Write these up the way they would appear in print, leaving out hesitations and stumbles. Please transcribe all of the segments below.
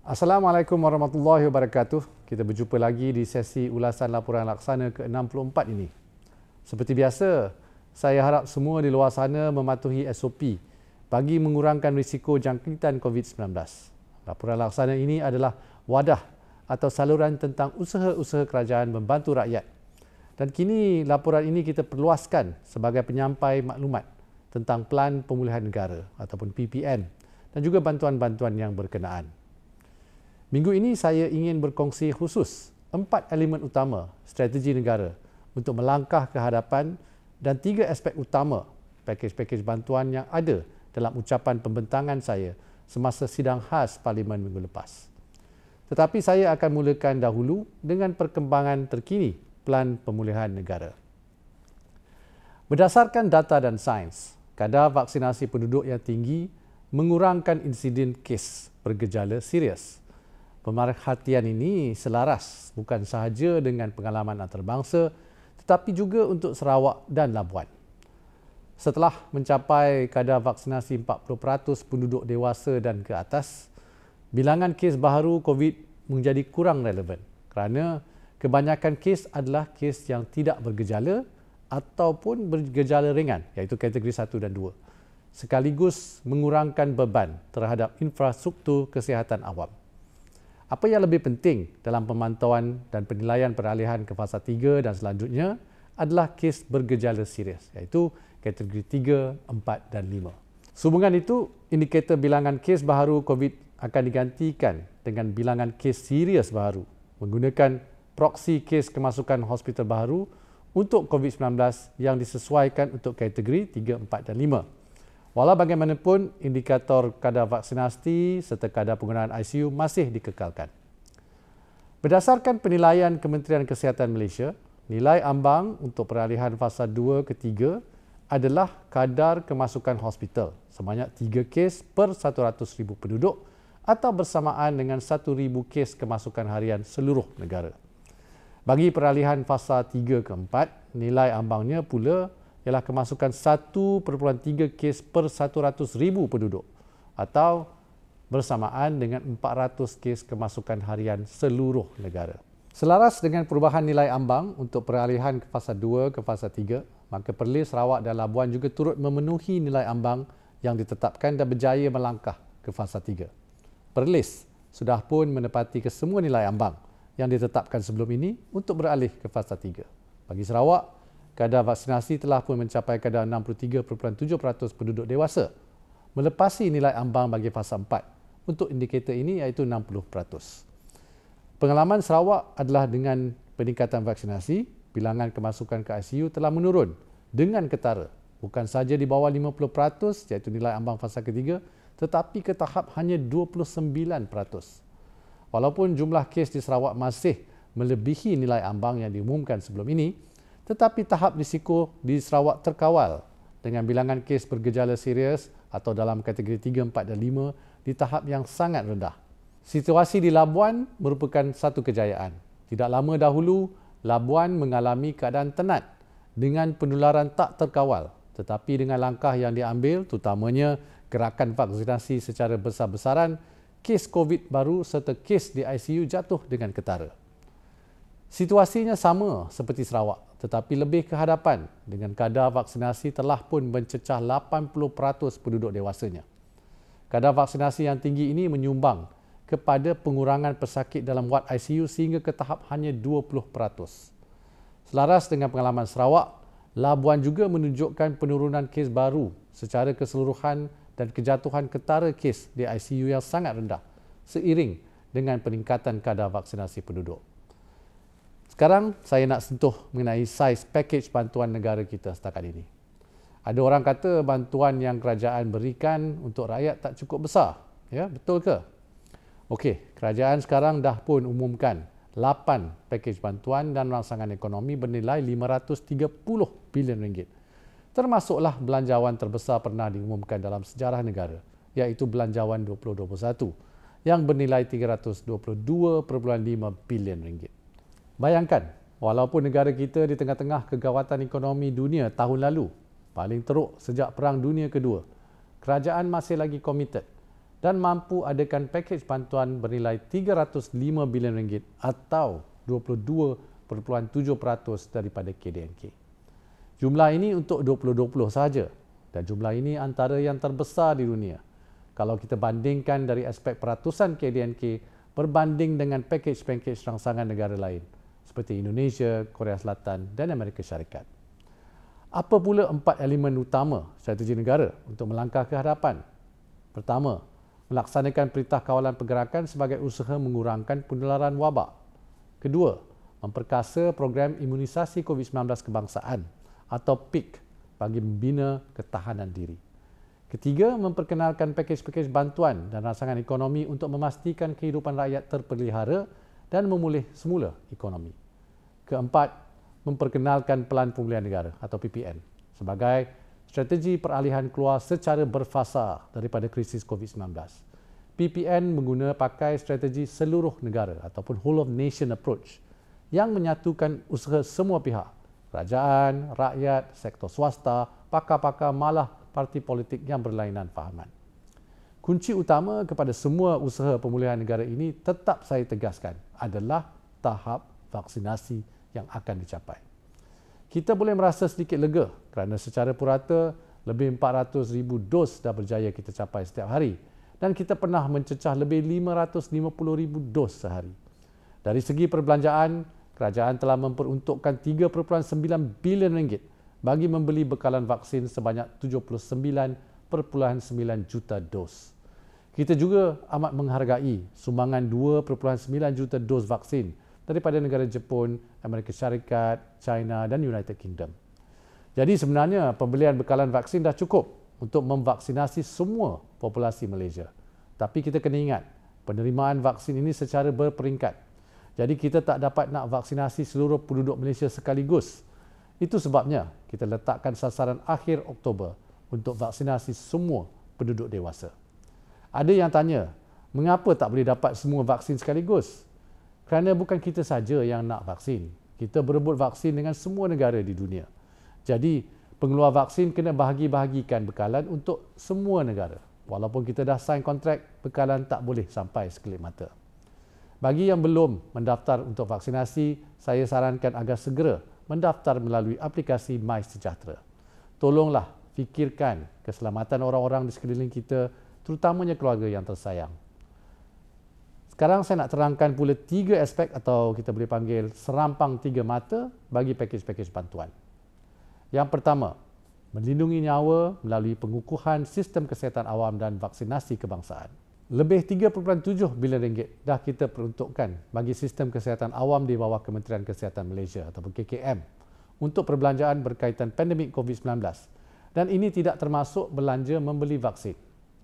Assalamualaikum warahmatullahi wabarakatuh. Kita berjumpa lagi di sesi ulasan laporan laksana ke-64 ini. Seperti biasa, saya harap semua di luar sana mematuhi SOP bagi mengurangkan risiko jangkitan COVID-19. Laporan laksana ini adalah wadah atau saluran tentang usaha-usaha kerajaan membantu rakyat. Dan kini laporan ini kita perluaskan sebagai penyampai maklumat tentang Pelan Pemulihan Negara ataupun PPN dan juga bantuan-bantuan yang berkenaan. Minggu ini saya ingin berkongsi khusus 4 elemen utama strategi negara untuk melangkah ke hadapan dan 3 aspek utama pakej-pakej bantuan yang ada dalam ucapan pembentangan saya semasa sidang khas Parlimen minggu lepas. Tetapi saya akan mulakan dahulu dengan perkembangan terkini Pelan Pemulihan Negara. Berdasarkan data dan sains, kadar vaksinasi penduduk yang tinggi mengurangkan insiden kes bergejala serius. Pemerhatian ini selaras bukan sahaja dengan pengalaman antarabangsa tetapi juga untuk Sarawak dan Labuan. Setelah mencapai kadar vaksinasi 40% penduduk dewasa dan ke atas, bilangan kes baharu COVID menjadi kurang relevan kerana kebanyakan kes adalah kes yang tidak bergejala ataupun bergejala ringan iaitu kategori 1 dan 2 sekaligus mengurangkan beban terhadap infrastruktur kesihatan awam. Apa yang lebih penting dalam pemantauan dan penilaian peralihan ke fasa 3 dan selanjutnya adalah kes bergejala serius iaitu kategori 3, 4 dan 5. Sehubungan itu, indikator bilangan kes baharu COVID akan digantikan dengan bilangan kes serius baharu menggunakan proksi kes kemasukan hospital baharu untuk COVID-19 yang disesuaikan untuk kategori 3, 4 dan 5. Walau bagaimanapun, indikator kadar vaksinasi serta kadar penggunaan ICU masih dikekalkan. Berdasarkan penilaian Kementerian Kesihatan Malaysia, nilai ambang untuk peralihan fasa 2 ke 3 adalah kadar kemasukan hospital sebanyak 3 kes per 100,000 penduduk atau bersamaan dengan 1,000 kes kemasukan harian seluruh negara. Bagi peralihan fasa 3 ke 4, nilai ambangnya pula ialah kemasukan 1.3 kes per 100,000 penduduk atau bersamaan dengan 400 kes kemasukan harian seluruh negara. Selaras dengan perubahan nilai ambang untuk peralihan ke fasa 2 ke fasa 3, maka Perlis, Sarawak dan Labuan juga turut memenuhi nilai ambang yang ditetapkan dan berjaya melangkah ke fasa 3. Perlis sudah pun menepati kesemua nilai ambang yang ditetapkan sebelum ini untuk beralih ke fasa 3. Bagi Sarawak, kadar vaksinasi telah pun mencapai kadar 63.7% penduduk dewasa, melepasi nilai ambang bagi fasa 4 untuk indikator ini iaitu 60%. Pengalaman Sarawak adalah dengan peningkatan vaksinasi, bilangan kemasukan ke ICU telah menurun dengan ketara, bukan sahaja di bawah 50% iaitu nilai ambang fasa ketiga, tetapi ke tahap hanya 29%. Walaupun jumlah kes di Sarawak masih melebihi nilai ambang yang diumumkan sebelum ini, tetapi tahap risiko di Sarawak terkawal dengan bilangan kes bergejala serius atau dalam kategori 3, 4 dan 5 di tahap yang sangat rendah. Situasi di Labuan merupakan satu kejayaan. Tidak lama dahulu, Labuan mengalami keadaan tenat dengan penularan tak terkawal, tetapi dengan langkah yang diambil, terutamanya gerakan vaksinasi secara besar-besaran, kes COVID baru serta kes di ICU jatuh dengan ketara. Situasinya sama seperti Sarawak, tetapi lebih ke hadapan dengan kadar vaksinasi telah pun mencecah 80% penduduk dewasanya. Kadar vaksinasi yang tinggi ini menyumbang kepada pengurangan pesakit dalam wad ICU sehingga ke tahap hanya 20%. Selaras dengan pengalaman Sarawak, Labuan juga menunjukkan penurunan kes baru secara keseluruhan dan kejatuhan ketara kes di ICU yang sangat rendah seiring dengan peningkatan kadar vaksinasi penduduk. Sekarang saya nak sentuh mengenai saiz pakej bantuan negara kita setakat ini. Ada orang kata bantuan yang kerajaan berikan untuk rakyat tak cukup besar. Ya, betul ke? Okey, kerajaan sekarang dah pun umumkan 8 pakej bantuan dan rangsangan ekonomi bernilai RM530 bilion. Termasuklah belanjawan terbesar pernah diumumkan dalam sejarah negara, iaitu belanjawan 2021 yang bernilai RM322.5 bilion. Bayangkan, walaupun negara kita di tengah-tengah kegawatan ekonomi dunia tahun lalu, paling teruk sejak Perang Dunia Kedua, kerajaan masih lagi komited dan mampu adakan pakej bantuan bernilai RM305 bilion atau 22.7% daripada KDNK. Jumlah ini untuk 2020 sahaja dan jumlah ini antara yang terbesar di dunia kalau kita bandingkan dari aspek peratusan KDNK berbanding dengan pakej-pakej rangsangan negara lain seperti Indonesia, Korea Selatan dan Amerika Syarikat. Apa pula 4 elemen utama strategi negara untuk melangkah ke hadapan? Pertama, melaksanakan Perintah Kawalan Pergerakan sebagai usaha mengurangkan penularan wabak. Kedua, memperkasa program imunisasi COVID-19 kebangsaan atau PIK bagi membina ketahanan diri. Ketiga, memperkenalkan pakej-pakej bantuan dan rangsangan ekonomi untuk memastikan kehidupan rakyat terpelihara dan memulih semula ekonomi. Keempat, memperkenalkan Pelan Pemulihan Negara atau PPN sebagai strategi peralihan keluar secara berfasa daripada krisis COVID-19. PPN mengguna pakai strategi seluruh negara ataupun whole of nation approach yang menyatukan usaha semua pihak, kerajaan, rakyat, sektor swasta, pakar-pakar malah parti politik yang berlainan fahaman. Kunci utama kepada semua usaha pemulihan negara ini tetap saya tegaskan adalah tahap vaksinasi yang akan dicapai. Kita boleh merasa sedikit lega kerana secara purata lebih 400,000 dos dah berjaya kita capai setiap hari dan kita pernah mencecah lebih 550,000 dos sehari. Dari segi perbelanjaan, kerajaan telah memperuntukkan RM3.9 bilion bagi membeli bekalan vaksin sebanyak 79.9 juta dos. Kita juga amat menghargai sumbangan 2.9 juta dos vaksin daripada negara Jepun, Amerika Syarikat, China dan United Kingdom. Jadi sebenarnya pembelian bekalan vaksin dah cukup untuk memvaksinasi semua populasi Malaysia. Tapi kita kena ingat, penerimaan vaksin ini secara berperingkat. Jadi kita tak dapat nak vaksinasi seluruh penduduk Malaysia sekaligus. Itu sebabnya kita letakkan sasaran akhir Oktober untuk vaksinasi semua penduduk dewasa. Ada yang tanya, mengapa tak boleh dapat semua vaksin sekaligus? Kerana bukan kita saja yang nak vaksin. Kita berebut vaksin dengan semua negara di dunia. Jadi, pengeluar vaksin kena bahagi-bahagikan bekalan untuk semua negara. Walaupun kita dah sign kontrak, bekalan tak boleh sampai sekelip mata. Bagi yang belum mendaftar untuk vaksinasi, saya sarankan agar segera mendaftar melalui aplikasi MySejahtera. Tolonglah fikirkan keselamatan orang-orang di sekeliling kita, terutamanya keluarga yang tersayang. Sekarang saya nak terangkan pula 3 aspek atau kita boleh panggil serampang 3 mata bagi pakej-pakej bantuan. Yang pertama, melindungi nyawa melalui pengukuhan sistem kesihatan awam dan vaksinasi kebangsaan. Lebih RM3.7 bilion dah kita peruntukkan bagi sistem kesihatan awam di bawah Kementerian Kesihatan Malaysia ataupun KKM untuk perbelanjaan berkaitan pandemik COVID-19. Dan ini tidak termasuk belanja membeli vaksin.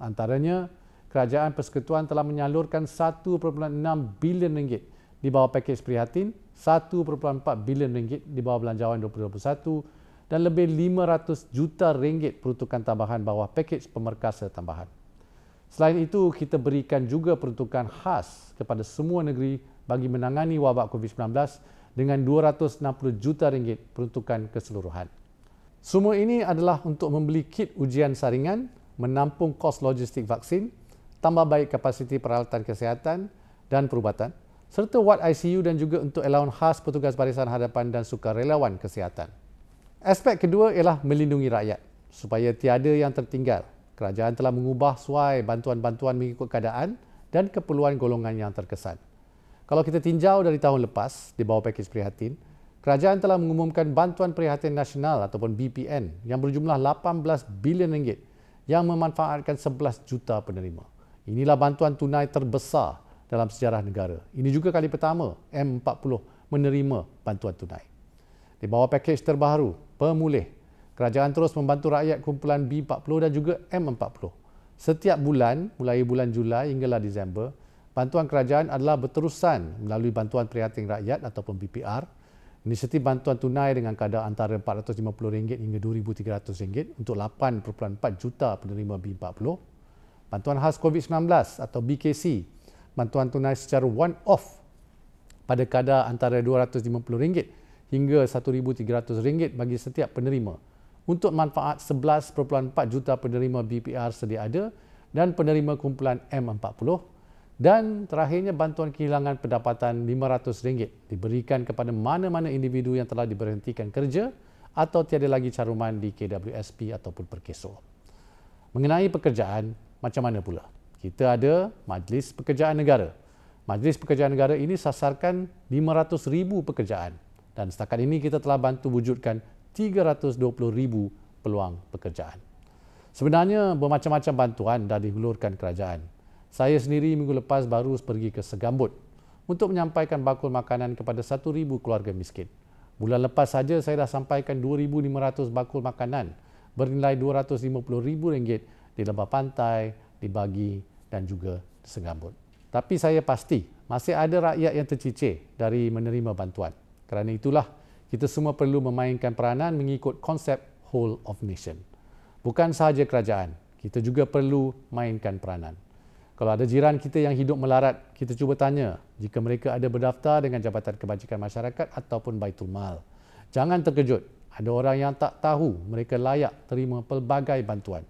Antaranya, Kerajaan Persekutuan telah menyalurkan RM1.6 bilion di bawah pakej prihatin, RM1.4 bilion di bawah belanjawan 2021 dan lebih RM500 juta peruntukan tambahan bawah pakej pemerkasa tambahan. Selain itu, kita berikan juga peruntukan khas kepada semua negeri bagi menangani wabak COVID-19 dengan RM260 juta peruntukan keseluruhan. Semua ini adalah untuk membeli kit ujian saringan, menampung kos logistik vaksin, tambah baik kapasiti peralatan kesihatan dan perubatan, serta wad ICU dan juga untuk allowance khas petugas barisan hadapan dan sukarelawan kesihatan. Aspek kedua ialah melindungi rakyat supaya tiada yang tertinggal. Kerajaan telah mengubah suai bantuan-bantuan mengikut keadaan dan keperluan golongan yang terkesan. Kalau kita tinjau dari tahun lepas di bawah pakej prihatin, kerajaan telah mengumumkan Bantuan Prihatin Nasional ataupun BPN yang berjumlah RM18 bilion yang memanfaatkan 11 juta penerima. Inilah bantuan tunai terbesar dalam sejarah negara. Ini juga kali pertama M40 menerima bantuan tunai. Di bawah pakej terbaru, Pemulih, kerajaan terus membantu rakyat kumpulan B40 dan juga M40. Setiap bulan, mulai bulan Julai hinggalah Disember, bantuan kerajaan adalah berterusan melalui Bantuan Prihatin Rakyat ataupun BPR. Inisiatif bantuan tunai dengan kadar antara RM450 hingga RM2,300 untuk 8.4 juta penerima B40. Bantuan khas COVID-19 atau BKC, bantuan tunai secara one-off pada kadar antara RM250 hingga RM1,300 bagi setiap penerima untuk manfaat 11.4 juta penerima BPR sedia ada dan penerima kumpulan M40, dan terakhirnya bantuan kehilangan pendapatan RM500 diberikan kepada mana-mana individu yang telah diberhentikan kerja atau tiada lagi caruman di KWSP ataupun Perkeso. Mengenai pekerjaan, macam mana pula? Kita ada Majlis Pekerjaan Negara. Majlis Pekerjaan Negara ini sasarkan 500,000 pekerjaan dan setakat ini kita telah bantu wujudkan 320,000 peluang pekerjaan. Sebenarnya bermacam-macam bantuan dah dihulurkan kerajaan. Saya sendiri minggu lepas baru pergi ke Segambut untuk menyampaikan bakul makanan kepada 1,000 keluarga miskin. Bulan lepas saja saya dah sampaikan 2,500 bakul makanan bernilai RM250,000 di Lembah Pantai, di Bagi dan juga di Segambut. Tapi saya pasti masih ada rakyat yang tercicir dari menerima bantuan. Kerana itulah kita semua perlu memainkan peranan mengikut konsep whole of nation. Bukan sahaja kerajaan, kita juga perlu mainkan peranan. Kalau ada jiran kita yang hidup melarat, kita cuba tanya jika mereka ada berdaftar dengan Jabatan Kebajikan Masyarakat ataupun Baitul Mal. Jangan terkejut, ada orang yang tak tahu mereka layak terima pelbagai bantuan.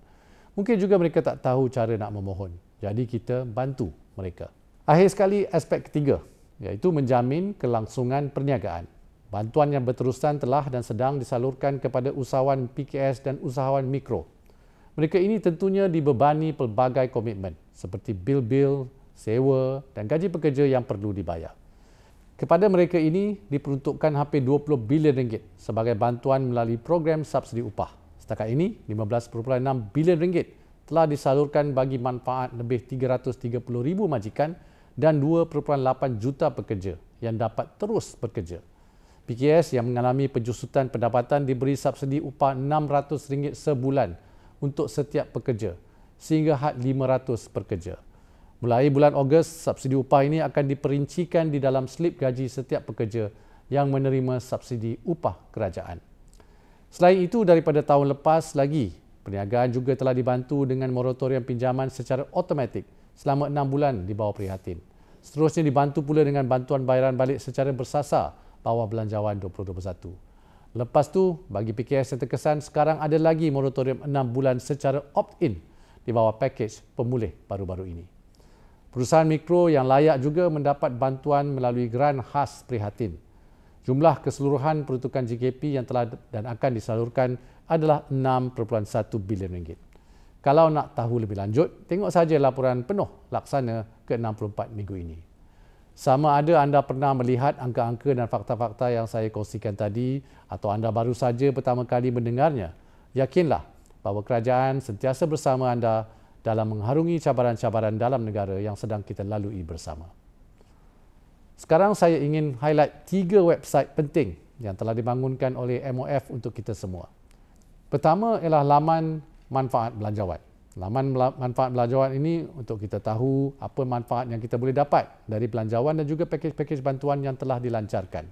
Mungkin juga mereka tak tahu cara nak memohon. Jadi kita bantu mereka. Akhir sekali, aspek ketiga, iaitu menjamin kelangsungan perniagaan. Bantuan yang berterusan telah dan sedang disalurkan kepada usahawan PKS dan usahawan mikro. Mereka ini tentunya dibebani pelbagai komitmen seperti bil-bil, sewa dan gaji pekerja yang perlu dibayar. Kepada mereka ini diperuntukkan hampir RM20 bilion sebagai bantuan melalui program subsidi upah. Setakat ini, RM15.6 bilion telah disalurkan bagi manfaat lebih 330,000 majikan dan 2.8 juta pekerja yang dapat terus bekerja. PKS yang mengalami penjusutan pendapatan diberi subsidi upah RM600 sebulan untuk setiap pekerja sehingga had 500 pekerja. Mulai bulan Ogos, subsidi upah ini akan diperincikan di dalam slip gaji setiap pekerja yang menerima subsidi upah kerajaan. Selain itu, daripada tahun lepas lagi, perniagaan juga telah dibantu dengan moratorium pinjaman secara automatik selama 6 bulan di bawah prihatin. Seterusnya dibantu pula dengan bantuan bayaran balik secara bersasar bawah Belanjawan 2021. Lepas tu, bagi PKS yang terkesan, sekarang ada lagi moratorium 6 bulan secara opt-in di bawah pakej pemulih baru-baru ini. Perusahaan mikro yang layak juga mendapat bantuan melalui geran khas prihatin. Jumlah keseluruhan peruntukan JKP yang telah dan akan disalurkan adalah RM6.1 bilion. Kalau nak tahu lebih lanjut, tengok saja laporan penuh laksana ke-64 minggu ini. Sama ada anda pernah melihat angka-angka dan fakta-fakta yang saya kongsikan tadi atau anda baru saja pertama kali mendengarnya, yakinlah bahawa kerajaan sentiasa bersama anda dalam mengharungi cabaran-cabaran dalam negara yang sedang kita lalui bersama. Sekarang saya ingin highlight 3 website penting yang telah dibangunkan oleh MOF untuk kita semua. Pertama ialah laman manfaat belanjawan. Laman manfaat belanjawan ini untuk kita tahu apa manfaat yang kita boleh dapat dari belanjawan dan juga pakej-pakej bantuan yang telah dilancarkan.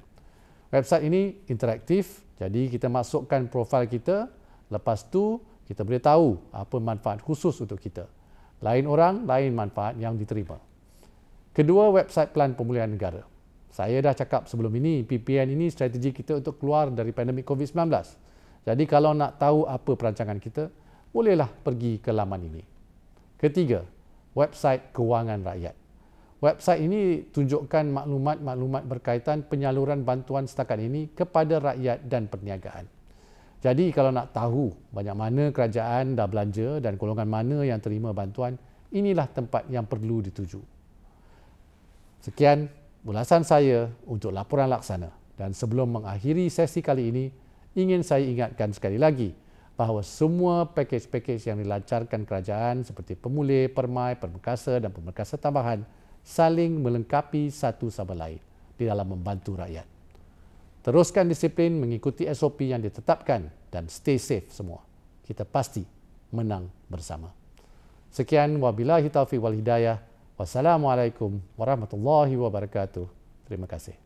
Website ini interaktif, jadi kita masukkan profil kita, lepas tu kita boleh tahu apa manfaat khusus untuk kita. Lain orang, lain manfaat yang diterima. Kedua, website Pelan Pemulihan Negara. Saya dah cakap sebelum ini, PPN ini strategi kita untuk keluar dari pandemik COVID-19. Jadi kalau nak tahu apa perancangan kita, bolehlah pergi ke laman ini. Ketiga, website Kewangan Rakyat. Website ini tunjukkan maklumat-maklumat berkaitan penyaluran bantuan setakat ini kepada rakyat dan perniagaan. Jadi kalau nak tahu banyak mana kerajaan dah belanja dan golongan mana yang terima bantuan, inilah tempat yang perlu dituju. Sekian ulasan saya untuk laporan laksana. Dan sebelum mengakhiri sesi kali ini, ingin saya ingatkan sekali lagi bahawa semua pakej-pakej yang dilancarkan kerajaan seperti pemulih, permai, permekasa dan permekasa tambahan saling melengkapi satu sama lain di dalam membantu rakyat. Teruskan disiplin mengikuti SOP yang ditetapkan dan stay safe semua. Kita pasti menang bersama. Sekian, wabillahi taufiq wal hidayah. Wassalamualaikum warahmatullahi wabarakatuh. Terima kasih.